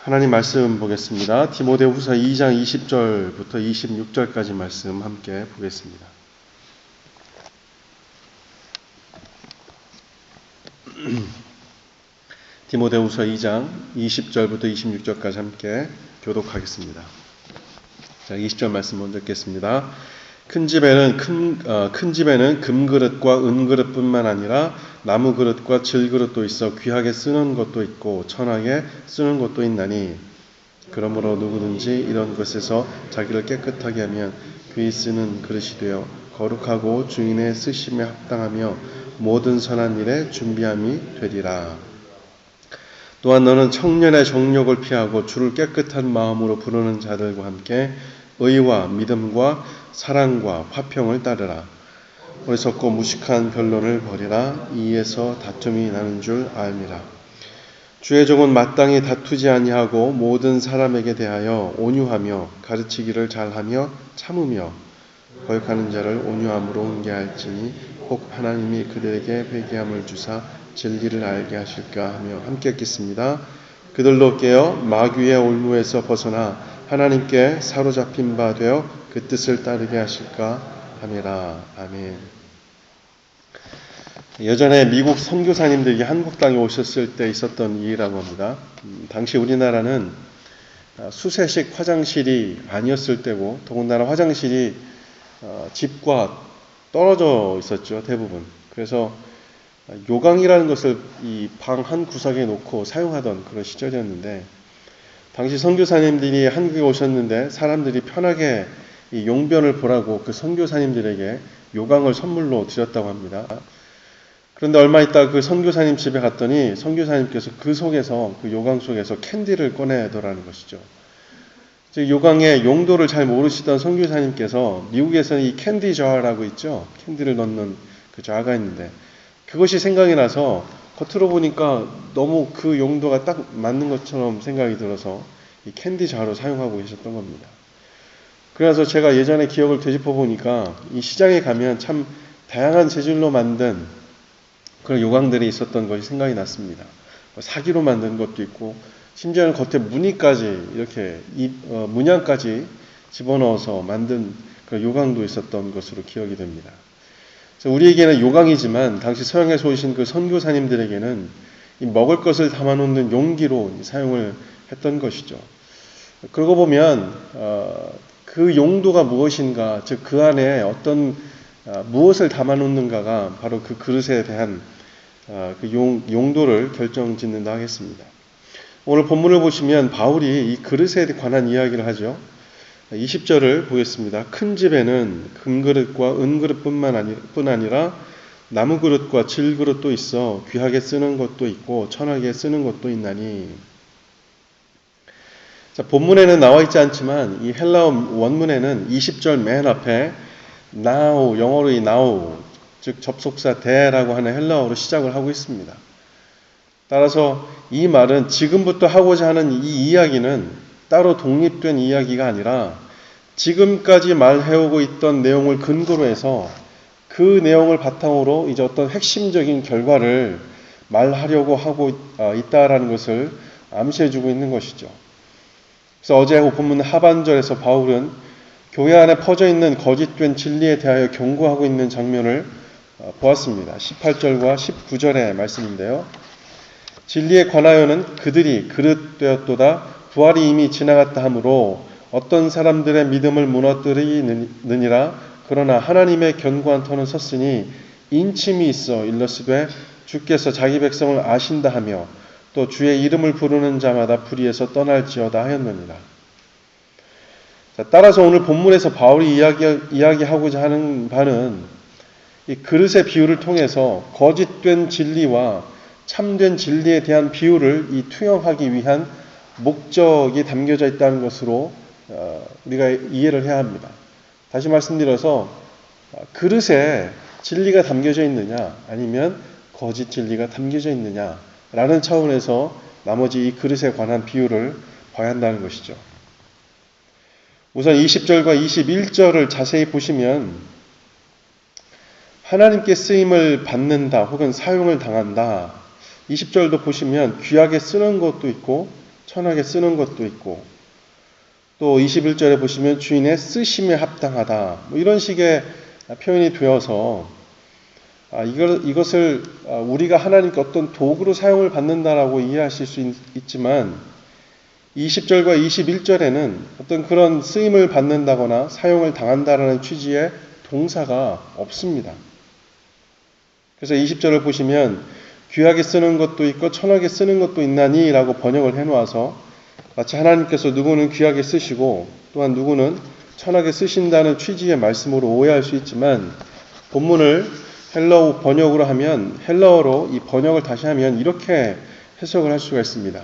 하나님 말씀 보겠습니다. 디모데후서 2장 20절부터 26절까지 말씀 함께 보겠습니다. 디모데후서 2장 20절부터 26절까지 함께 교독하겠습니다. 자, 20절 말씀 먼저 읽겠습니다. 큰 집에는 금그릇과 은그릇뿐만 아니라 나무 그릇과 질그릇도 있어 귀하게 쓰는 것도 있고 천하게 쓰는 것도 있나니 그러므로 누구든지 이런 것에서 자기를 깨끗하게 하면 귀히 쓰는 그릇이 되어 거룩하고 주인의 쓰심에 합당하며 모든 선한 일에 준비함이 되리라. 또한 너는 청년의 정욕을 피하고 주를 깨끗한 마음으로 부르는 자들과 함께 의와 믿음과 사랑과 화평을 따르라. 어리석고 무식한 변론을 버리라. 이에서 다툼이 나는 줄 알미라. 주의 종은 마땅히 다투지 아니하고 모든 사람에게 대하여 온유하며 가르치기를 잘하며 참으며 거역하는 자를 온유함으로 응계할지니 혹 하나님이 그들에게 회개함을 주사 진리를 알게 하실까 하며 함께 읽겠습니다. 그들로 깨어 마귀의 올무에서 벗어나 하나님께 사로잡힌 바 되어 그 뜻을 따르게 하실까 함이라. 아멘. 예전에 미국 선교사님들이 한국 땅에 오셨을 때 있었던 일이라고 합니다. 당시 우리나라는 수세식 화장실이 아니었을 때고 더군다나 화장실이 집과 떨어져 있었죠. 대부분. 그래서 요강이라는 것을 이 방 한 구석에 놓고 사용하던 그런 시절이었는데 당시 선교사님들이 한국에 오셨는데 사람들이 편하게 이 용변을 보라고 그 선교사님들에게 요강을 선물로 드렸다고 합니다. 그런데 얼마 있다 그 선교사님 집에 갔더니 선교사님께서 그 속에서 그 요강 속에서 캔디를 꺼내더라는 것이죠. 즉 요강의 용도를 잘 모르시던 선교사님께서 미국에서는 이 캔디 자라고 있죠. 캔디를 넣는 그 자가 있는데 그것이 생각이 나서 겉으로 보니까 너무 그 용도가 딱 맞는 것처럼 생각이 들어서 이 캔디 자로 사용하고 계셨던 겁니다. 그래서 제가 예전에 기억을 되짚어 보니까 이 시장에 가면 참 다양한 재질로 만든 그런 요강들이 있었던 것이 생각이 났습니다. 사기로 만든 것도 있고 심지어는 겉에 무늬까지 이렇게 문양까지 집어넣어서 만든 그런 요강도 있었던 것으로 기억이 됩니다. 우리에게는 요강이지만 당시 서양에서 오신 그 선교사님들에게는 이 먹을 것을 담아놓는 용기로 사용을 했던 것이죠. 그러고 보면 그 용도가 무엇인가, 즉 그 안에 어떤 무엇을 담아놓는가가 바로 그 그릇에 대한 그 용도를 결정짓는다 하겠습니다. 오늘 본문을 보시면 바울이 이 그릇에 관한 이야기를 하죠. 20절을 보겠습니다. 큰 집에는 금그릇과 은그릇뿐 아니라 나무 그릇과 질그릇도 있어 귀하게 쓰는 것도 있고 천하게 쓰는 것도 있나니. 자, 본문에는 나와 있지 않지만 이 헬라어 원문에는 20절 맨 앞에 now, 영어로 이 now, 즉 접속사 대라고 하는 헬라어로 시작을 하고 있습니다. 따라서 이 말은 지금부터 하고자 하는 이 이야기는 따로 독립된 이야기가 아니라 지금까지 말해오고 있던 내용을 근거로 해서 그 내용을 바탕으로 이제 어떤 핵심적인 결과를 말하려고 하고 있다라는 것을 암시해주고 있는 것이죠. 그래서 어제 본문 하반절에서 바울은 교회 안에 퍼져 있는 거짓된 진리에 대하여 경고하고 있는 장면을 보았습니다. 18절과 19절의 말씀인데요. 진리에 관하여는 그들이 그릇되었도다 부활이 이미 지나갔다 하므로 어떤 사람들의 믿음을 무너뜨리느니라. 그러나 하나님의 견고한 터는 섰으니 인침이 있어 일러스되 주께서 자기 백성을 아신다 하며 또 주의 이름을 부르는 자마다 불의에서 떠날지어다 하였느니라. 자, 따라서 오늘 본문에서 바울이 이야기하고자 하는 바는 이 그릇의 비유를 통해서 거짓된 진리와 참된 진리에 대한 비유를 투영하기 위한 목적이 담겨져 있다는 것으로 우리가 이해를 해야 합니다. 다시 말씀드려서 그릇에 진리가 담겨져 있느냐 아니면 거짓 진리가 담겨져 있느냐라는 차원에서 나머지 이 그릇에 관한 비유를 봐야 한다는 것이죠. 우선 20절과 21절을 자세히 보시면 하나님께 쓰임을 받는다 혹은 사용을 당한다. 20절도 보시면 귀하게 쓰는 것도 있고 천하게 쓰는 것도 있고, 또 21절에 보시면 주인의 쓰심에 합당하다, 뭐 이런 식의 표현이 되어서 이것을 우리가 하나님께 어떤 도구로 사용을 받는다라고 이해하실 수 있지만 20절과 21절에는 어떤 그런 쓰임을 받는다거나 사용을 당한다라는 취지의 동사가 없습니다. 그래서 20절을 보시면 귀하게 쓰는 것도 있고 천하게 쓰는 것도 있나니 라고 번역을 해놓아서 마치 하나님께서 누구는 귀하게 쓰시고 또한 누구는 천하게 쓰신다는 취지의 말씀으로 오해할 수 있지만, 본문을 헬라어 번역으로 하면, 헬라어로 이 번역을 다시 하면 이렇게 해석을 할 수가 있습니다.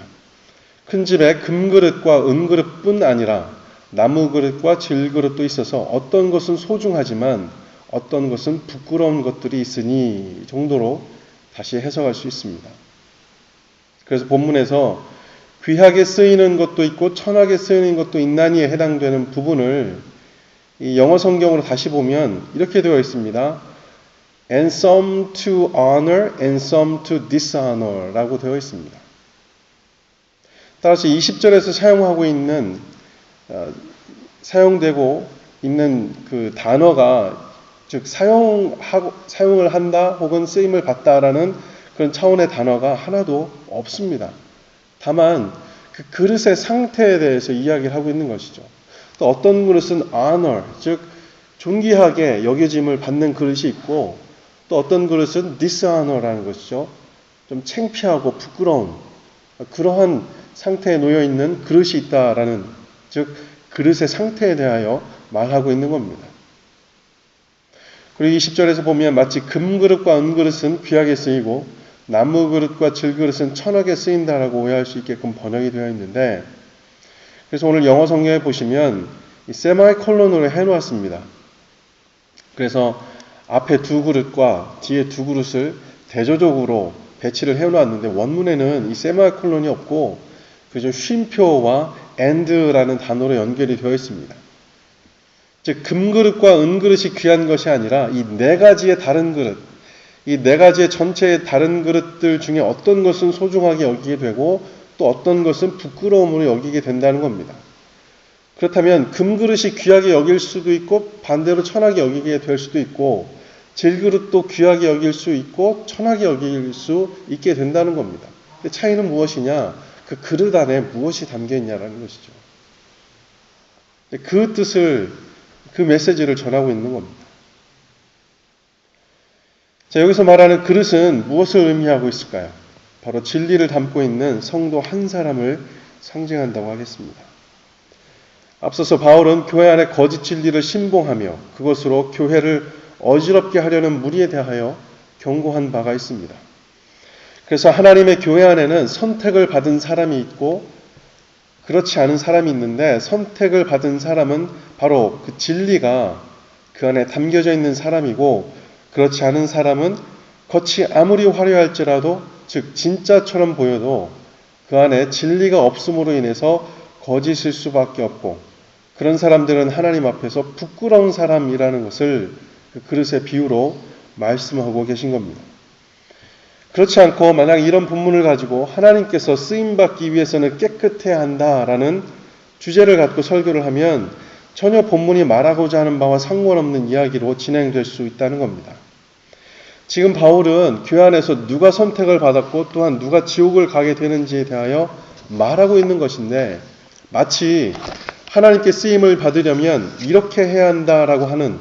큰 집에 금그릇과 은그릇뿐 아니라 나무그릇과 질그릇도 있어서 어떤 것은 소중하지만 어떤 것은 부끄러운 것들이 있으니 정도로 다시 해석할 수 있습니다. 그래서 본문에서 귀하게 쓰이는 것도 있고 천하게 쓰이는 것도 있나니에 해당되는 부분을 이 영어 성경으로 다시 보면 이렇게 되어 있습니다. And some to honor and some to dishonor 라고 되어 있습니다. 따라서 20절에서 사용되고 있는 그 단어가, 즉 사용을 한다 혹은 쓰임을 받다라는 그런 차원의 단어가 하나도 없습니다. 다만 그 그릇의 상태에 대해서 이야기를 하고 있는 것이죠. 또 어떤 그릇은 honor, 즉 존귀하게 여겨짐을 받는 그릇이 있고, 또 어떤 그릇은 dishonor라는 것이죠. 좀 창피하고 부끄러운 그러한 상태에 놓여 있는 그릇이 있다라는, 즉 그릇의 상태에 대하여 말하고 있는 겁니다. 그리고 20절에서 보면 마치 금그릇과 은그릇은 귀하게 쓰이고 나무그릇과 질그릇은 천하게 쓰인다라고 오해할 수 있게끔 번역이 되어 있는데, 그래서 오늘 영어 성경에 보시면 이 세마이콜론으로 해놓았습니다. 그래서 앞에 두 그릇과 뒤에 두 그릇을 대조적으로 배치를 해놓았는데, 원문에는 이 세마이콜론이 없고 그저 쉼표와 and라는 단어로 연결이 되어 있습니다. 즉 금그릇과 은그릇이 귀한 것이 아니라 이 네 가지의 다른 그릇, 이 네 가지의 전체의 다른 그릇들 중에 어떤 것은 소중하게 여기게 되고 또 어떤 것은 부끄러움으로 여기게 된다는 겁니다. 그렇다면 금그릇이 귀하게 여길 수도 있고 반대로 천하게 여기게 될 수도 있고, 질그릇도 귀하게 여길 수 있고 천하게 여길 수 있게 된다는 겁니다. 차이는 무엇이냐? 그 그릇 안에 무엇이 담겨 있냐라는 것이죠. 그 뜻을, 그 메시지를 전하고 있는 겁니다. 자, 여기서 말하는 그릇은 무엇을 의미하고 있을까요? 바로 진리를 담고 있는 성도 한 사람을 상징한다고 하겠습니다. 앞서서 바울은 교회 안에 거짓 진리를 신봉하며 그것으로 교회를 어지럽게 하려는 무리에 대하여 경고한 바가 있습니다. 그래서 하나님의 교회 안에는 선택을 받은 사람이 있고 그렇지 않은 사람이 있는데, 선택을 받은 사람은 바로 그 진리가 그 안에 담겨져 있는 사람이고, 그렇지 않은 사람은 겉이 아무리 화려할지라도, 즉 진짜처럼 보여도 그 안에 진리가 없음으로 인해서 거짓일 수밖에 없고, 그런 사람들은 하나님 앞에서 부끄러운 사람이라는 것을 그 그릇의 비유로 말씀하고 계신 겁니다. 그렇지 않고 만약 이런 본문을 가지고 하나님께서 쓰임받기 위해서는 깨끗해야 한다라는 주제를 갖고 설교를 하면 전혀 본문이 말하고자 하는 바와 상관없는 이야기로 진행될 수 있다는 겁니다. 지금 바울은 교회 안에서 누가 선택을 받았고 또한 누가 지옥을 가게 되는지에 대하여 말하고 있는 것인데, 마치 하나님께 쓰임을 받으려면 이렇게 해야 한다라고 하는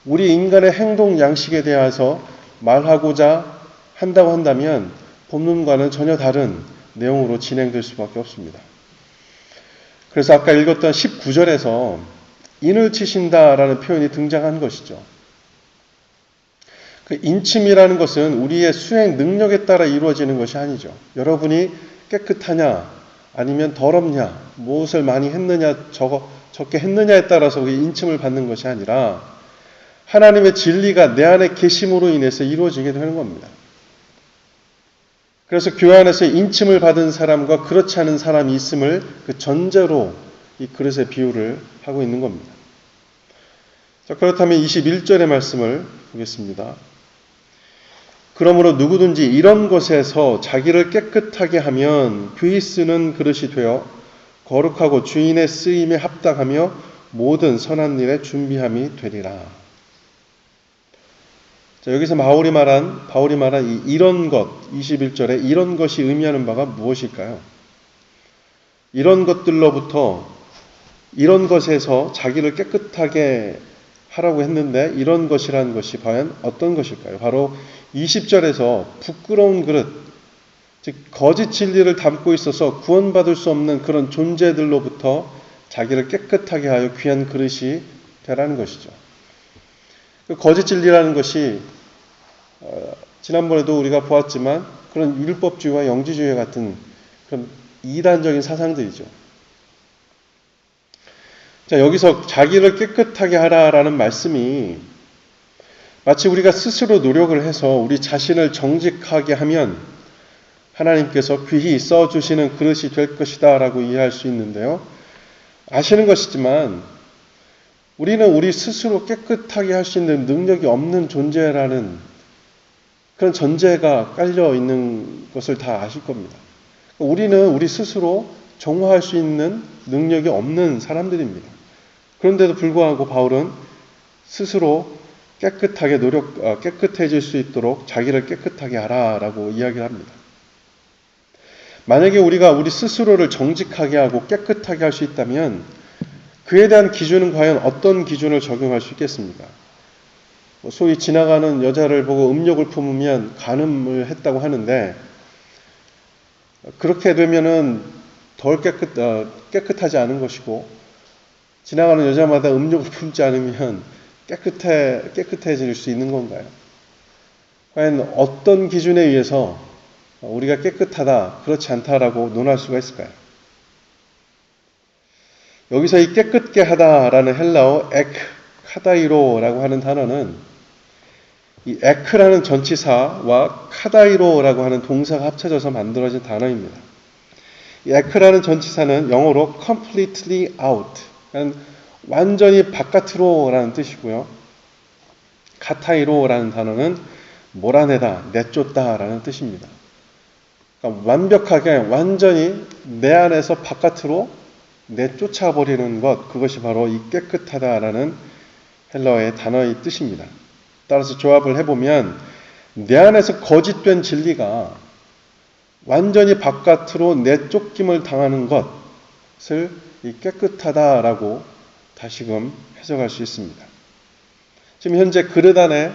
우리 인간의 행동 양식에 대해서 말하고자 한다고 한다면 본문과는 전혀 다른 내용으로 진행될 수밖에 없습니다. 그래서 아까 읽었던 19절에서 인을 치신다라는 표현이 등장한 것이죠. 그 인침이라는 것은 우리의 수행 능력에 따라 이루어지는 것이 아니죠. 여러분이 깨끗하냐 아니면 더럽냐, 무엇을 많이 했느냐 적게 했느냐에 따라서 인침을 받는 것이 아니라 하나님의 진리가 내 안에 계심으로 인해서 이루어지게 되는 겁니다. 그래서 교회 안에서 인침을 받은 사람과 그렇지 않은 사람이 있음을 그 전제로 이 그릇의 비유를 하고 있는 겁니다. 자, 그렇다면 21절의 말씀을 보겠습니다. 그러므로 누구든지 이런 것에서 자기를 깨끗하게 하면 귀히 쓰는 그릇이 되어 거룩하고 주인의 쓰임에 합당하며 모든 선한 일에 준비함이 되리라. 자, 여기서 바울이 말한 이런 것, 21절에 이런 것이 의미하는 바가 무엇일까요? 이런 것들로부터, 이런 것에서 자기를 깨끗하게 하라고 했는데 이런 것이라는 것이 과연 어떤 것일까요? 바로 20절에서 부끄러운 그릇, 즉 거짓 진리를 담고 있어서 구원받을 수 없는 그런 존재들로부터 자기를 깨끗하게 하여 귀한 그릇이 되라는 것이죠. 거짓 진리라는 것이 지난번에도 우리가 보았지만 그런 율법주의와 영지주의 같은 그런 이단적인 사상들이죠. 자, 여기서 자기를 깨끗하게 하라라는 말씀이 마치 우리가 스스로 노력을 해서 우리 자신을 정직하게 하면 하나님께서 귀히 써주시는 그릇이 될 것이다 라고 이해할 수 있는데요. 아시는 것이지만 우리는 우리 스스로 깨끗하게 할 수 있는 능력이 없는 존재라는 그런 전제가 깔려 있는 것을 다 아실 겁니다. 우리는 우리 스스로 정화할 수 있는 능력이 없는 사람들입니다. 그런데도 불구하고 바울은 스스로 깨끗해질 수 있도록 자기를 깨끗하게 하라라고 이야기를 합니다. 만약에 우리가 우리 스스로를 정직하게 하고 깨끗하게 할 수 있다면 그에 대한 기준은 과연 어떤 기준을 적용할 수 있겠습니까? 소위 지나가는 여자를 보고 음욕을 품으면 간음을 했다고 하는데 그렇게 되면은 덜 깨끗하지 않은 것이고 지나가는 여자마다 음욕을 품지 않으면 깨끗해질 수 있는 건가요? 과연 어떤 기준에 의해서 우리가 깨끗하다, 그렇지 않다라고 논할 수가 있을까요? 여기서 이 깨끗게 하다라는 헬라어 카다이로라고 하는 단어는 이 에크라는 전치사와 카다이로라고 하는 동사가 합쳐져서 만들어진 단어입니다. 이 에크라는 전치사는 영어로 completely out, 완전히 바깥으로라는 뜻이고요. 카타이로라는 단어는 몰아내다, 내쫓다라는 뜻입니다. 그러니까 완벽하게 완전히 내 안에서 바깥으로 내쫓아버리는 것, 그것이 바로 이 깨끗하다라는 헬라어의 단어의 뜻입니다. 따라서 조합을 해보면 내 안에서 거짓된 진리가 완전히 바깥으로 내쫓김을 당하는 것을 이 깨끗하다라고 다시금 해석할 수 있습니다. 지금 현재 그릇 안에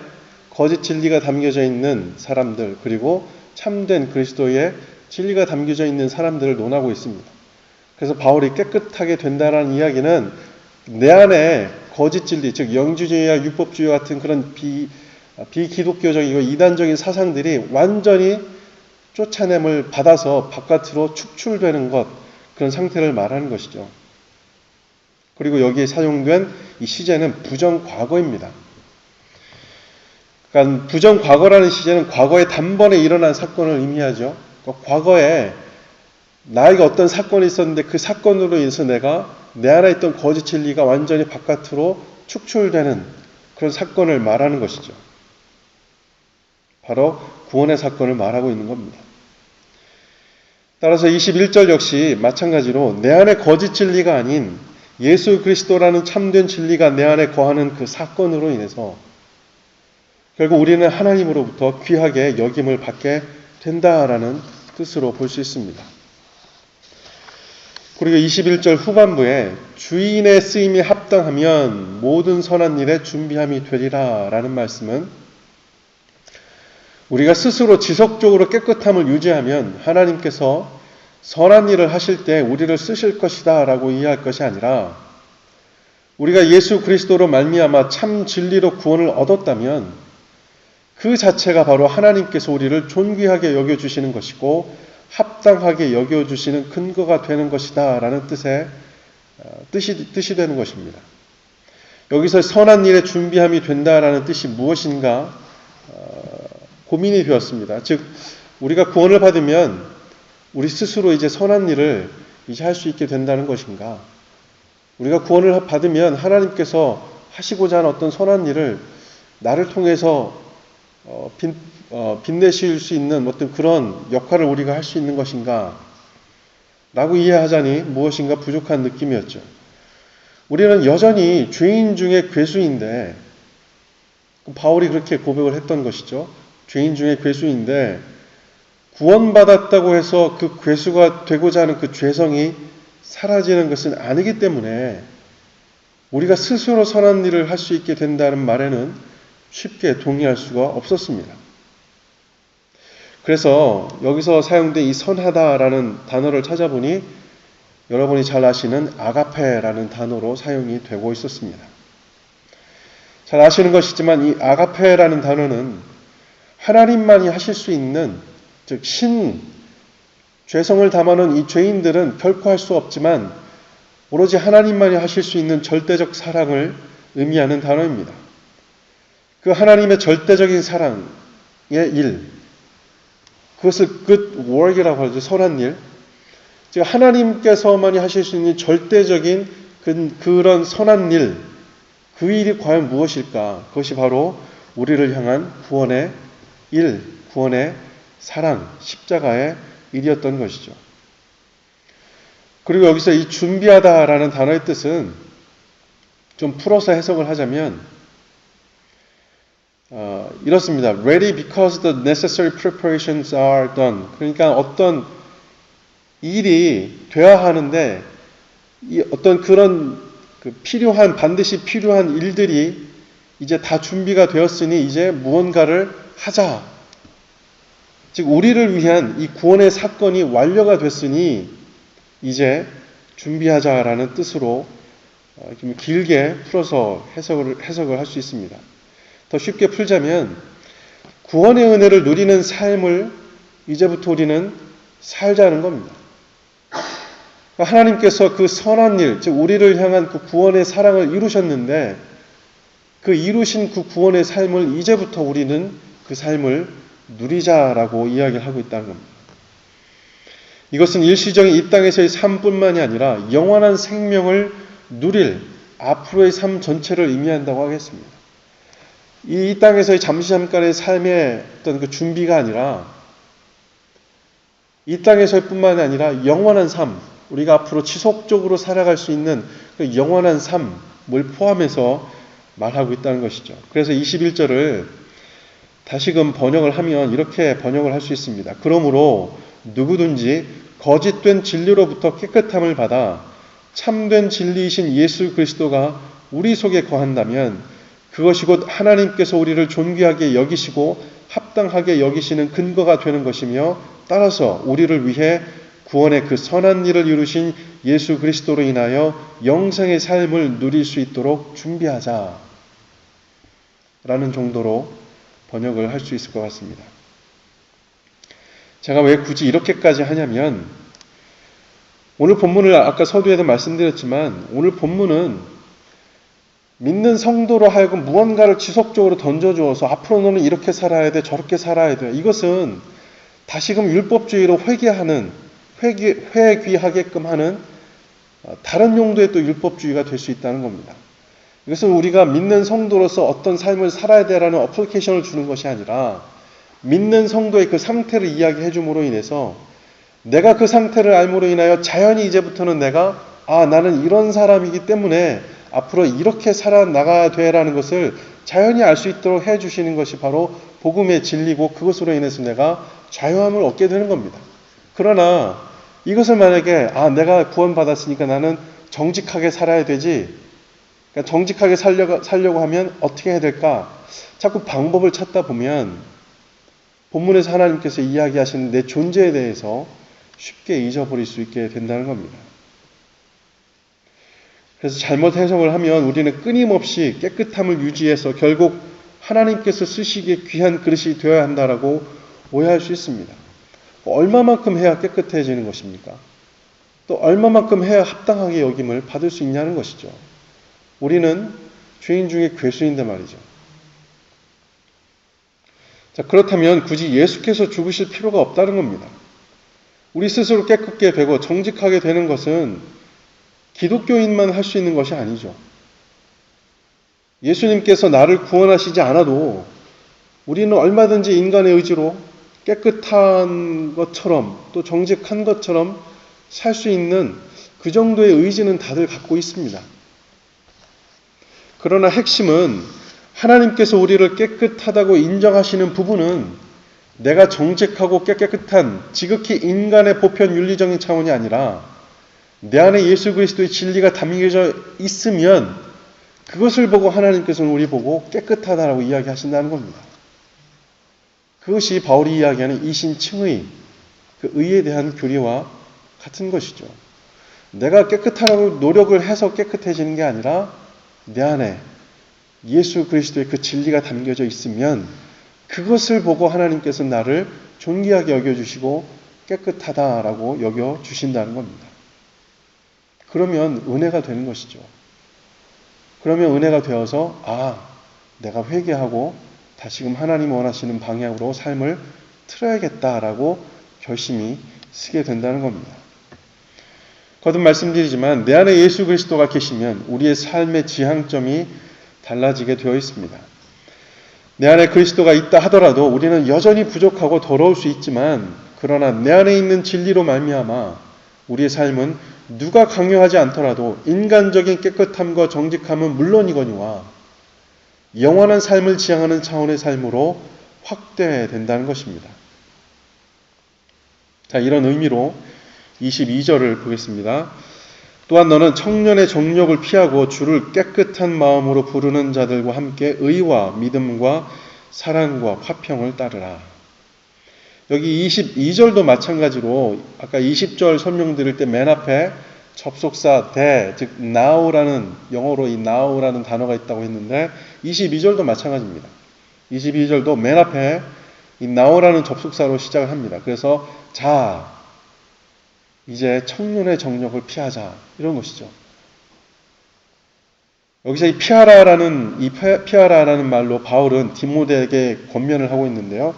거짓 진리가 담겨져 있는 사람들 그리고 참된 그리스도의 진리가 담겨져 있는 사람들을 논하고 있습니다. 그래서 바울이 깨끗하게 된다라는 이야기는 내 안에 거짓 진리, 즉 영주주의와 율법주의 같은 그런 비기독교적이고 이단적인 사상들이 완전히 쫓아냄을 받아서 바깥으로 축출되는 것, 그런 상태를 말하는 것이죠. 그리고 여기에 사용된 이 시제는 부정과거입니다. 그러니까 부정과거라는 시제는 과거에 단번에 일어난 사건을 의미하죠. 그러니까 과거에 나에게 어떤 사건이 있었는데 그 사건으로 인해서 내가 내 안에 있던 거짓 진리가 완전히 바깥으로 축출되는 그런 사건을 말하는 것이죠. 바로 구원의 사건을 말하고 있는 겁니다. 따라서 21절 역시 마찬가지로 내 안에 거짓 진리가 아닌 예수 그리스도라는 참된 진리가 내 안에 거하는 그 사건으로 인해서 결국 우리는 하나님으로부터 귀하게 여김을 받게 된다라는 뜻으로 볼 수 있습니다. 그리고 21절 후반부에 주인의 쓰임이 합당하면 모든 선한 일에 준비함이 되리라 라는 말씀은 우리가 스스로 지속적으로 깨끗함을 유지하면 하나님께서 선한 일을 하실 때 우리를 쓰실 것이다 라고 이해할 것이 아니라 우리가 예수 그리스도로 말미암아 참 진리로 구원을 얻었다면 그 자체가 바로 하나님께서 우리를 존귀하게 여겨주시는 것이고 합당하게 여겨주시는 근거가 되는 것이다 라는 뜻이 되는 것입니다. 여기서 선한 일에 준비함이 된다라는 뜻이 무엇인가 고민이 되었습니다. 즉 우리가 구원을 받으면 우리 스스로 이제 선한 일을 이제 할 수 있게 된다는 것인가? 우리가 구원을 받으면 하나님께서 하시고자 하는 어떤 선한 일을 나를 통해서 빛내실 수 있는 어떤 그런 역할을 우리가 할 수 있는 것인가? 라고 이해하자니 무엇인가 부족한 느낌이었죠. 우리는 여전히 죄인 중에 괴수인데, 바울이 그렇게 고백을 했던 것이죠. 죄인 중에 괴수인데, 구원받았다고 해서 그 괴수가 되고자 하는 그 죄성이 사라지는 것은 아니기 때문에 우리가 스스로 선한 일을 할 수 있게 된다는 말에는 쉽게 동의할 수가 없었습니다. 그래서 여기서 사용된 이 선하다라는 단어를 찾아보니 여러분이 잘 아시는 아가페라는 단어로 사용이 되고 있었습니다. 잘 아시는 것이지만 이 아가페라는 단어는 하나님만이 하실 수 있는, 즉 죄성을 담아놓은 이 죄인들은 결코 할 수 없지만 오로지 하나님만이 하실 수 있는 절대적 사랑을 의미하는 단어입니다. 그 하나님의 절대적인 사랑의 일, 그것을 good work이라고 하죠. 선한 일. 즉 하나님께서만이 하실 수 있는 절대적인 그런 선한 일, 그 일이 과연 무엇일까? 그것이 바로 우리를 향한 구원의 일, 구원의 사랑, 십자가의 일이었던 것이죠. 그리고 여기서 이 준비하다라는 단어의 뜻은 좀 풀어서 해석을 하자면 이렇습니다. Ready because the necessary preparations are done. 그러니까 어떤 일이 돼야 하는데 어떤 그런 반드시 필요한 일들이 이제 다 준비가 되었으니 이제 무언가를 하자. 즉 우리를 위한 이 구원의 사건이 완료가 됐으니 이제 준비하자라는 뜻으로 좀 길게 풀어서 해석을 할 수 있습니다. 더 쉽게 풀자면 구원의 은혜를 누리는 삶을 이제부터 우리는 살자는 겁니다. 하나님께서 그 선한 일, 즉 우리를 향한 그 구원의 사랑을 이루셨는데 그 이루신 그 구원의 삶을 이제부터 우리는 그 삶을 누리자라고 이야기를 하고 있다는 겁니다. 이것은 일시적인 이 땅에서의 삶뿐만이 아니라 영원한 생명을 누릴 앞으로의 삶 전체를 의미한다고 하겠습니다. 이 땅에서의 잠깐의 삶의 어떤 그 준비가 아니라 이 땅에서의 뿐만이 아니라 영원한 삶, 우리가 앞으로 지속적으로 살아갈 수 있는 그 영원한 삶을 포함해서 말하고 있다는 것이죠. 그래서 21절을 다시금 번역을 하면 이렇게 번역을 할 수 있습니다. 그러므로 누구든지 거짓된 진리로부터 깨끗함을 받아 참된 진리이신 예수 그리스도가 우리 속에 거한다면 그것이 곧 하나님께서 우리를 존귀하게 여기시고 합당하게 여기시는 근거가 되는 것이며 따라서 우리를 위해 구원의 그 선한 일을 이루신 예수 그리스도로 인하여 영생의 삶을 누릴 수 있도록 준비하자 라는 정도로 번역을 할 수 있을 것 같습니다. 제가 왜 굳이 이렇게까지 하냐면 오늘 본문을 아까 서두에도 말씀드렸지만 오늘 본문은 믿는 성도로 하여금 무언가를 지속적으로 던져주어서 앞으로 너는 이렇게 살아야 돼, 저렇게 살아야 돼. 이것은 다시금 율법주의로 회귀하게끔 하는 다른 용도의 또 율법주의가 될 수 있다는 겁니다. 이것은 우리가 믿는 성도로서 어떤 삶을 살아야 되라는 어플리케이션을 주는 것이 아니라 믿는 성도의 그 상태를 이야기해 줌으로 인해서 내가 그 상태를 알므로 인하여 자연히 이제부터는 내가 나는 이런 사람이기 때문에 앞으로 이렇게 살아나가야 되라는 것을 자연히 알 수 있도록 해주시는 것이 바로 복음의 진리고 그것으로 인해서 내가 자유함을 얻게 되는 겁니다. 그러나 이것을 만약에 내가 구원받았으니까 나는 정직하게 살아야 되지, 그러니까 정직하게 살려고 하면 어떻게 해야 될까? 자꾸 방법을 찾다 보면 본문에서 하나님께서 이야기하시는 내 존재에 대해서 쉽게 잊어버릴 수 있게 된다는 겁니다. 그래서 잘못 해석을 하면 우리는 끊임없이 깨끗함을 유지해서 결국 하나님께서 쓰시기에 귀한 그릇이 되어야 한다라고 오해할 수 있습니다. 얼마만큼 해야 깨끗해지는 것입니까? 또 얼마만큼 해야 합당하게 여김을 받을 수 있냐는 것이죠. 우리는 죄인 중에 괴수인데 말이죠. 자, 그렇다면 굳이 예수께서 죽으실 필요가 없다는 겁니다. 우리 스스로 깨끗게 되고 정직하게 되는 것은 기독교인만 할 수 있는 것이 아니죠. 예수님께서 나를 구원하시지 않아도 우리는 얼마든지 인간의 의지로 깨끗한 것처럼 또 정직한 것처럼 살 수 있는 그 정도의 의지는 다들 갖고 있습니다. 그러나 핵심은 하나님께서 우리를 깨끗하다고 인정하시는 부분은 내가 정직하고 깨끗한 지극히 인간의 보편 윤리적인 차원이 아니라 내 안에 예수 그리스도의 진리가 담겨져 있으면 그것을 보고 하나님께서는 우리 보고 깨끗하다라고 이야기하신다는 겁니다. 그것이 바울이 이야기하는 이신칭의 그 의에 대한 교리와 같은 것이죠. 내가 깨끗하라고 노력을 해서 깨끗해지는 게 아니라 내 안에 예수 그리스도의 그 진리가 담겨져 있으면 그것을 보고 하나님께서 나를 존귀하게 여겨주시고 깨끗하다라고 여겨주신다는 겁니다. 그러면 은혜가 되는 것이죠. 그러면 은혜가 되어서 내가 회개하고 다시금 하나님 원하시는 방향으로 삶을 틀어야겠다라고 결심이 쓰게 된다는 겁니다. 거듭 말씀드리지만 내 안에 예수 그리스도가 계시면 우리의 삶의 지향점이 달라지게 되어 있습니다. 내 안에 그리스도가 있다 하더라도 우리는 여전히 부족하고 더러울 수 있지만 그러나 내 안에 있는 진리로 말미암아 우리의 삶은 누가 강요하지 않더라도 인간적인 깨끗함과 정직함은 물론이거니와 영원한 삶을 지향하는 차원의 삶으로 확대된다는 것입니다. 자, 이런 의미로 22절을 보겠습니다. 또한 너는 청년의 정욕을 피하고 주를 깨끗한 마음으로 부르는 자들과 함께 의와 믿음과 사랑과 화평을 따르라. 여기 22절도 마찬가지로 아까 20절 설명드릴 때 맨 앞에 접속사 즉 now라는 영어로 이 now라는 단어가 있다고 했는데 22절도 마찬가지입니다. 22절도 맨 앞에 이 now라는 접속사로 시작을 합니다. 그래서 자 이제 청년의 정욕을 피하자 이런 것이죠. 여기서 이 피하라라는 말로 바울은 디모데에게 권면을 하고 있는데요.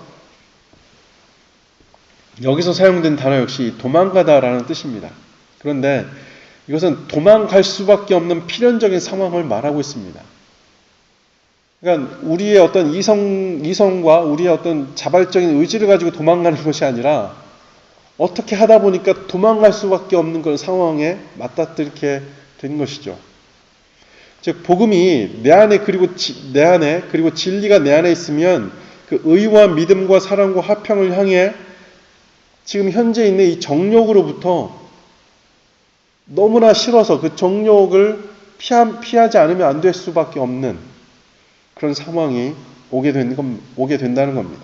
여기서 사용된 단어 역시 도망가다라는 뜻입니다. 그런데 이것은 도망갈 수밖에 없는 필연적인 상황을 말하고 있습니다. 그러니까 우리의 어떤 이성과 우리의 어떤 자발적인 의지를 가지고 도망가는 것이 아니라 어떻게 하다 보니까 도망갈 수밖에 없는 그런 상황에 맞닥뜨리게 된 것이죠. 즉 복음이 내 안에 그리고 진리가 내 안에 있으면 그 의와 믿음과 사랑과 화평을 향해 지금 현재 있는 이 정욕으로부터 너무나 싫어서 그 정욕을 피하지 않으면 안 될 수밖에 없는 그런 상황이 오게 된다는 겁니다.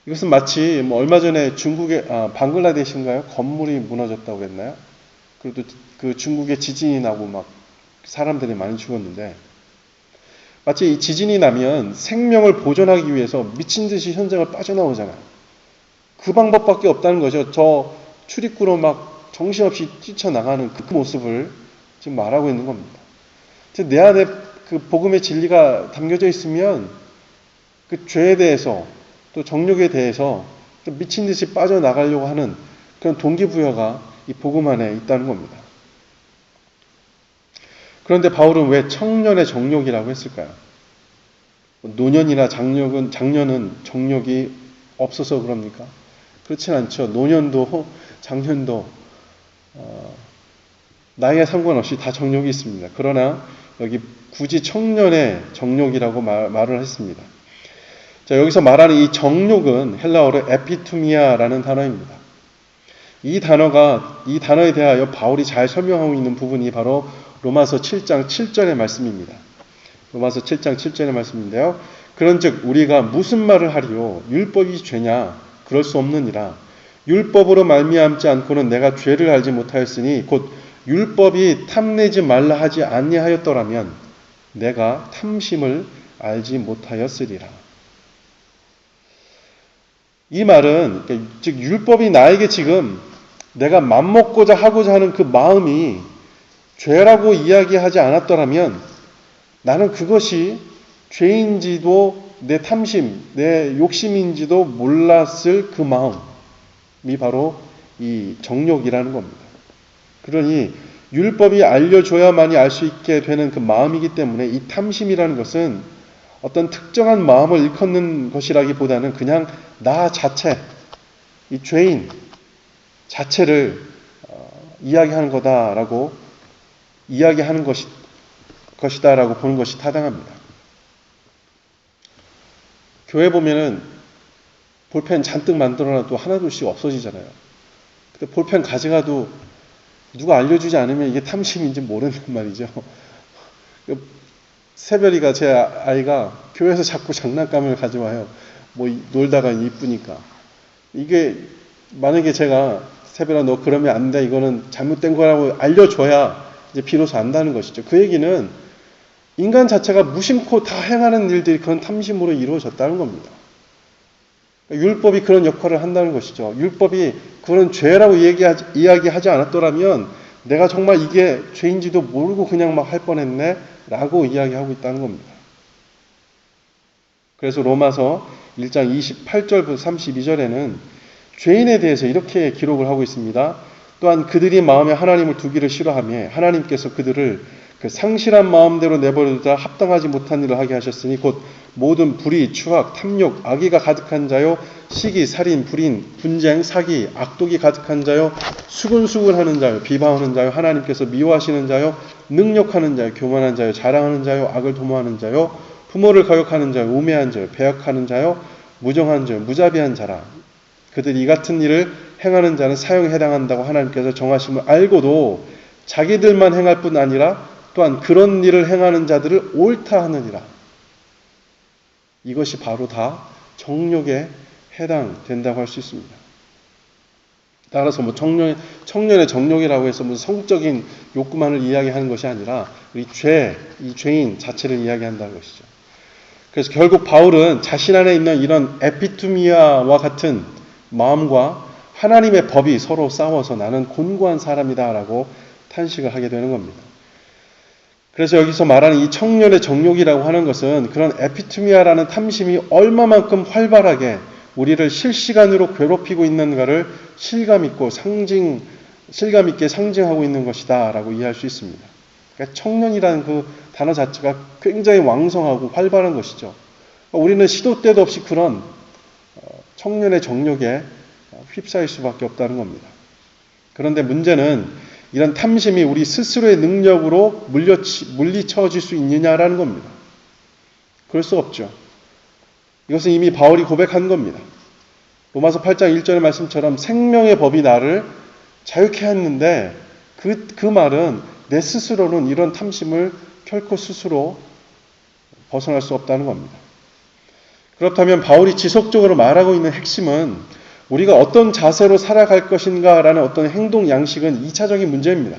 이것은 마치 얼마 전에 중국의 방글라데시인가요? 건물이 무너졌다고 했나요? 그리고 그 중국에 지진이 나고 막 사람들이 많이 죽었는데 마치 이 지진이 나면 생명을 보존하기 위해서 미친 듯이 현장을 빠져나오잖아요. 그 방법밖에 없다는 거죠. 저 출입구로 막 정신없이 뛰쳐나가는 그 모습을 지금 말하고 있는 겁니다. 내 안에 그 복음의 진리가 담겨져 있으면 그 죄에 대해서 또 정욕에 대해서 미친 듯이 빠져나가려고 하는 그런 동기부여가 이 복음 안에 있다는 겁니다. 그런데 바울은 왜 청년의 정욕이라고 했을까요? 노년이나 장년은 정욕이 없어서 그럽니까? 그렇진 않죠. 노년도 장년도 나이에 상관없이 다 정욕이 있습니다. 그러나 여기 굳이 청년의 정욕이라고 말을 했습니다. 자, 여기서 말하는 이 정욕은 헬라어로 에피투미아라는 단어입니다. 이 단어에 대하여 바울이 잘 설명하고 있는 부분이 바로 로마서 7장 7절의 말씀입니다. 로마서 7장 7절의 말씀인데요. 그런즉 우리가 무슨 말을 하리요? 율법이 죄냐? 그럴 수 없느니라. 율법으로 말미암지 않고는 내가 죄를 알지 못하였으니 곧 율법이 탐내지 말라 하지 아니하였더라면 내가 탐심을 알지 못하였으리라. 이 말은 즉 율법이 나에게 지금 내가 맘먹고자 하고자 하는 그 마음이 죄라고 이야기하지 않았더라면 나는 그것이 죄인지도 내 탐심, 내 욕심인지도 몰랐을 그 마음이 바로 이 정욕이라는 겁니다. 그러니 율법이 알려줘야만이 알 수 있게 되는 그 마음이기 때문에 이 탐심이라는 것은 어떤 특정한 마음을 일컫는 것이라기보다는 그냥 나 자체, 이 죄인 자체를 이야기하는 거다라고 이야기하는 것이다라고 보는 것이 타당합니다. 교회 보면은 볼펜 잔뜩 만들어놔도 하나둘씩 없어지잖아요. 근데 볼펜 가져가도 누가 알려주지 않으면 이게 탐심인지 모른단 말이죠. 새별이가 제 아이가 교회에서 자꾸 장난감을 가져와요. 뭐 놀다가 이쁘니까. 이게 만약에 제가 새별아 너 그러면 안 돼. 이거는 잘못된 거라고 알려줘야 이제 비로소 안다는 것이죠. 그 얘기는 인간 자체가 무심코 다 행하는 일들이 그런 탐심으로 이루어졌다는 겁니다. 율법이 그런 역할을 한다는 것이죠. 율법이 그런 죄라고 이야기하지 않았더라면 내가 정말 이게 죄인지도 모르고 그냥 막 할 뻔했네 라고 이야기하고 있다는 겁니다. 그래서 로마서 1장 28절부터 32절에는 죄인에 대해서 이렇게 기록을 하고 있습니다. 또한 그들이 마음에 하나님을 두기를 싫어하며 하나님께서 그들을 그 상실한 마음대로 내버려두다 합당하지 못한 일을 하게 하셨으니 곧 모든 불의, 추악, 탐욕, 악의가 가득한 자요, 시기, 살인, 불인, 분쟁, 사기, 악독이 가득한 자요, 수군수군하는 자요, 비방하는 자요, 하나님께서 미워하시는 자요, 능욕하는 자요, 교만한 자요, 자랑하는 자요, 악을 도모하는 자요, 부모를 거역하는 자요, 우매한 자요, 배역하는 자요, 무정한 자요, 무자비한 자라. 그들이 이 같은 일을 행하는 자는 사형에 해당한다고 하나님께서 정하심을 알고도 자기들만 행할 뿐 아니라 또한 그런 일을 행하는 자들을 옳다 하느니라. 이것이 바로 다 정욕에 해당된다고 할 수 있습니다. 따라서 뭐 청년의 정욕이라고 해서 무슨 성적인 욕구만을 이야기하는 것이 아니라 이 죄인 자체를 이야기한다는 것이죠. 그래서 결국 바울은 자신 안에 있는 이런 에피투미아와 같은 마음과 하나님의 법이 서로 싸워서 나는 곤고한 사람이다라고 탄식을 하게 되는 겁니다. 그래서 여기서 말하는 이 청년의 정욕이라고 하는 것은 그런 에피투미아라는 탐심이 얼마만큼 활발하게 우리를 실시간으로 괴롭히고 있는가를 실감 있게 상징하고 있는 것이다 라고 이해할 수 있습니다. 그러니까 청년이라는 그 단어 자체가 굉장히 왕성하고 활발한 것이죠. 그러니까 우리는 시도 때도 없이 그런 청년의 정욕에 휩싸일 수밖에 없다는 겁니다. 그런데 문제는 이런 탐심이 우리 스스로의 능력으로 물리쳐질 수 있느냐라는 겁니다. 그럴 수 없죠. 이것은 이미 바울이 고백한 겁니다. 로마서 8장 1절의 말씀처럼 생명의 법이 나를 자유케 했는데 그 말은 내 스스로는 이런 탐심을 결코 스스로 벗어날 수 없다는 겁니다. 그렇다면 바울이 지속적으로 말하고 있는 핵심은 우리가 어떤 자세로 살아갈 것인가라는 어떤 행동 양식은 2차적인 문제입니다.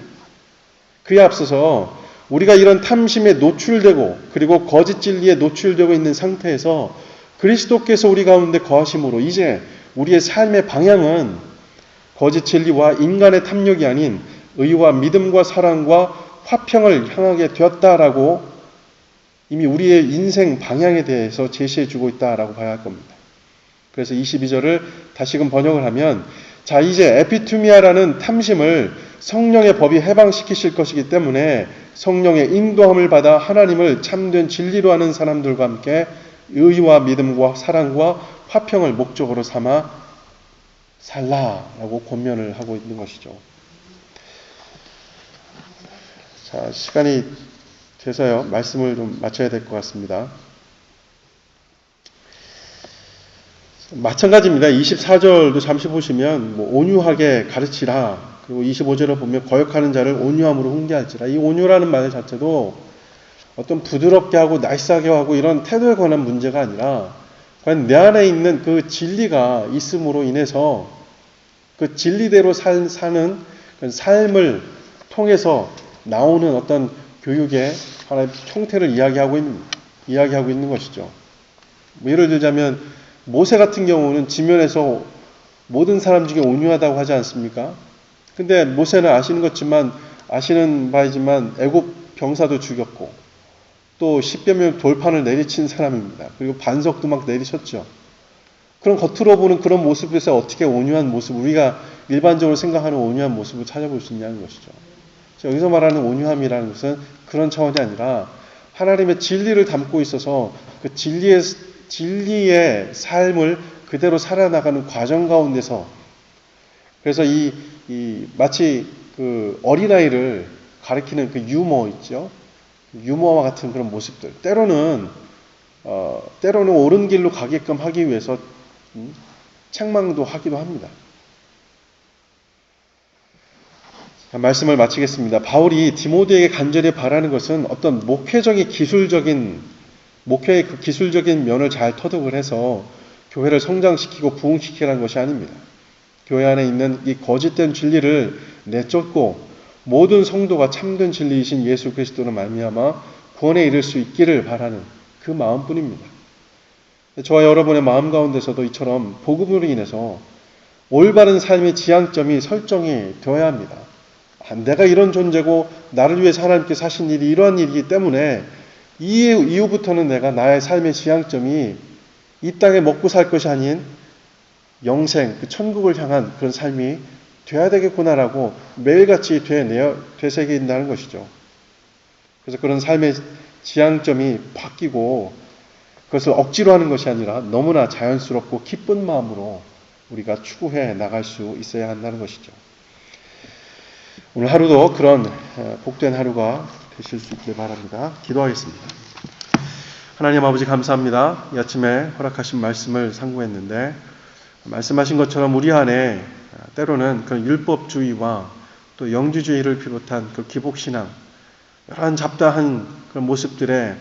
그에 앞서서 우리가 이런 탐심에 노출되고 그리고 거짓 진리에 노출되고 있는 상태에서 그리스도께서 우리 가운데 거하심으로 이제 우리의 삶의 방향은 거짓 진리와 인간의 탐욕이 아닌 의와 믿음과 사랑과 화평을 향하게 되었다라고 이미 우리의 인생 방향에 대해서 제시해 주고 있다라고 봐야 할 겁니다. 그래서 22절을 다시금 번역을 하면 자 이제 에피투미아라는 탐심을 성령의 법이 해방시키실 것이기 때문에 성령의 인도함을 받아 하나님을 참된 진리로 하는 사람들과 함께 의와 믿음과 사랑과 화평을 목적으로 삼아 살라라고 권면을 하고 있는 것이죠. 자, 시간이 돼서요. 말씀을 좀 마쳐야 될 것 같습니다. 마찬가지입니다. 24절도 잠시 보시면 온유하게 가르치라. 그리고 25절을 보면 거역하는 자를 온유함으로 훈계할지라. 이 온유라는 말 자체도 어떤 부드럽게 하고 나이스하게 하고 이런 태도에 관한 문제가 아니라 과연 내 안에 있는 그 진리가 있음으로 인해서 그 진리대로 사는 그 삶을 통해서 나오는 어떤 교육의 하나의 형태를 이야기하고 있는 것이죠. 예를 들자면 모세 같은 경우는 지면에서 모든 사람 중에 온유하다고 하지 않습니까? 근데 모세는 아시는 바이지만 애굽 병사도 죽였고 또 10여 명 돌판을 내리친 사람입니다. 그리고 반석도 막 내리쳤죠. 그럼 겉으로 보는 그런 모습에서 어떻게 온유한 모습, 우리가 일반적으로 생각하는 온유한 모습을 찾아볼 수 있냐는 것이죠. 여기서 말하는 온유함이라는 것은 그런 차원이 아니라 하나님의 진리를 담고 있어서 그 진리의 삶을 그대로 살아나가는 과정 가운데서, 그래서 마치 그 어린아이를 가리키는 그 유머 있죠. 유머와 같은 그런 모습들. 때로는 옳은 길로 가게끔 하기 위해서 책망도 하기도 합니다. 말씀을 마치겠습니다. 바울이 디모데에게 간절히 바라는 것은 어떤 목회의 그 기술적인 면을 잘 터득을 해서 교회를 성장시키고 부흥시키라는 것이 아닙니다. 교회 안에 있는 이 거짓된 진리를 내쫓고 모든 성도가 참된 진리이신 예수 그리스도로 말미암아 구원에 이를 수 있기를 바라는 그 마음뿐입니다. 저와 여러분의 마음 가운데서도 이처럼 복음으로 인해서 올바른 삶의 지향점이 설정이 되어야 합니다. 내가 이런 존재고 나를 위해서 하나님께서 하신 일이 이러한 일이기 때문에 이후부터는 내가 나의 삶의 지향점이 이 땅에 먹고 살 것이 아닌 영생, 그 천국을 향한 그런 삶이 돼야 되겠구나라고 매일같이 되새긴다는 것이죠. 그래서 그런 삶의 지향점이 바뀌고 그것을 억지로 하는 것이 아니라 너무나 자연스럽고 기쁜 마음으로 우리가 추구해 나갈 수 있어야 한다는 것이죠. 오늘 하루도 그런 복된 하루가 되실 수 있길 바랍니다. 기도하겠습니다. 하나님 아버지 감사합니다. 이 아침에 허락하신 말씀을 상고했는데 말씀하신 것처럼 우리 안에 때로는 그 율법주의와 또 영주주의를 비롯한 그 기복신앙, 여러 잡다한 그런 모습들의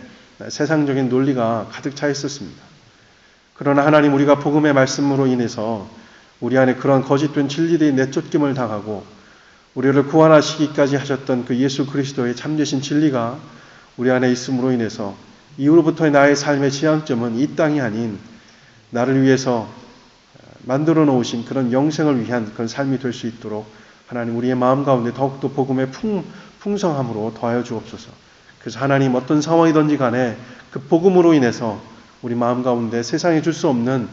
세상적인 논리가 가득 차 있었습니다. 그러나 하나님, 우리가 복음의 말씀으로 인해서 우리 안에 그런 거짓된 진리들이 내쫓김을 당하고 우리를 구원하시기까지 하셨던 그 예수 그리스도의 참되신 진리가 우리 안에 있음으로 인해서 이후로부터의 나의 삶의 지향점은 이 땅이 아닌 나를 위해서 만들어 놓으신 그런 영생을 위한 그런 삶이 될 수 있도록 하나님, 우리의 마음 가운데 더욱더 복음의 풍성함으로 더하여 주옵소서. 그래서 하나님, 어떤 상황이든지 간에 그 복음으로 인해서 우리 마음 가운데 세상에 줄 수 없는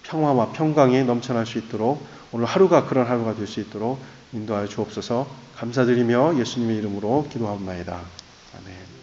평화와 평강이 넘쳐날 수 있도록 오늘 하루가 그런 하루가 될 수 있도록 인도하여 주옵소서. 감사드리며 예수님의 이름으로 기도하옵나이다. 아멘.